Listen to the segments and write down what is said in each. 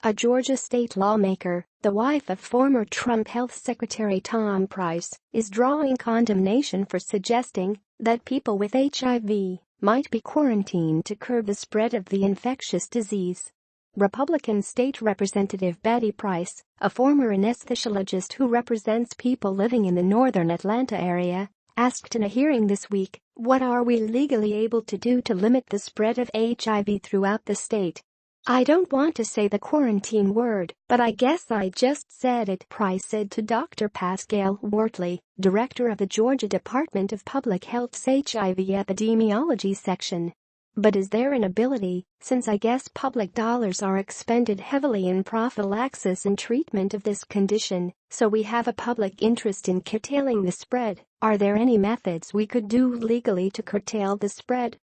A Georgia state lawmaker, the wife of former Trump Health Secretary Tom Price, is drawing condemnation for suggesting that people with HIV might be quarantined to curb the spread of the infectious disease. Republican State Representative Betty Price, a former anesthesiologist who represents people living in the northern Atlanta area, asked in a hearing this week, "What are we legally able to do to limit the spread of HIV throughout the state?" "I don't want to say the quarantine word, but I guess I just said it," Price said to Dr. Pascal Wortley, director of the Georgia Department of Public Health's HIV epidemiology section. "But is there an ability, since I guess public dollars are expended heavily in prophylaxis and treatment of this condition, so we have a public interest in curtailing the spread, are there any methods we could do legally to curtail the spread?"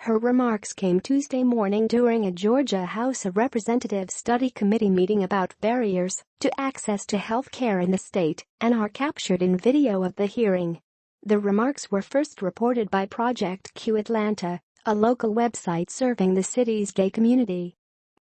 Her remarks came Tuesday morning during a Georgia House of Representatives study committee meeting about barriers to access to health care in the state and are captured in video of the hearing. The remarks were first reported by Project Q Atlanta, a local website serving the city's gay community.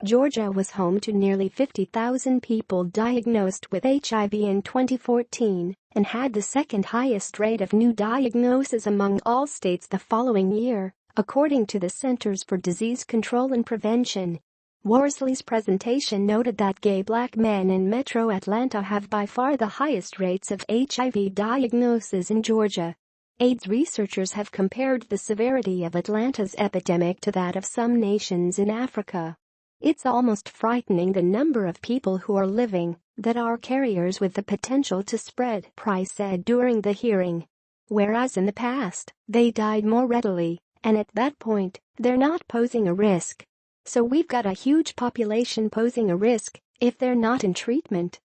Georgia was home to nearly 50,000 people diagnosed with HIV in 2014 and had the second highest rate of new diagnoses among all states the following year, according to the Centers for Disease Control and Prevention. Worsley's presentation noted that gay black men in Metro Atlanta have by far the highest rates of HIV diagnosis in Georgia. AIDS researchers have compared the severity of Atlanta's epidemic to that of some nations in Africa. "It's almost frightening the number of people who are living that are carriers with the potential to spread," Price said during the hearing. "Whereas in the past, they died more readily, and at that point, they're not posing a risk. So we've got a huge population posing a risk if they're not in treatment."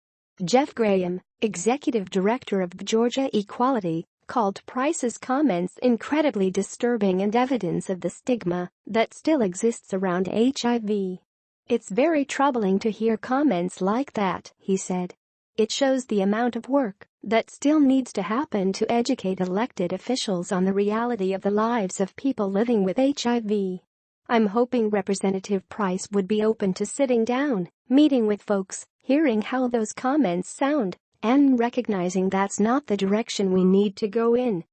Jeff Graham, executive director of Georgia Equality, called Price's comments incredibly disturbing and evidence of the stigma that still exists around HIV. "It's very troubling to hear comments like that," he said. "It shows the amount of work that still needs to happen to educate elected officials on the reality of the lives of people living with HIV. I'm hoping Representative Price would be open to sitting down, meeting with folks, hearing how those comments sound, and recognizing that's not the direction we need to go in."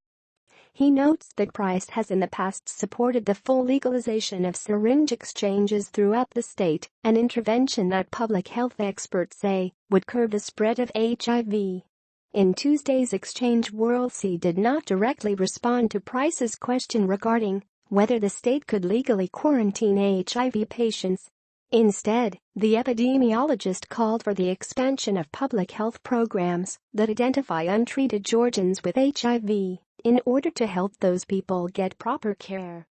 He notes that Price has in the past supported the full legalization of syringe exchanges throughout the state, an intervention that public health experts say would curb the spread of HIV. In Tuesday's exchange, Worsley did not directly respond to Price's question regarding whether the state could legally quarantine HIV patients. Instead, the epidemiologist called for the expansion of public health programs that identify untreated Georgians with HIV in order to help those people get proper care.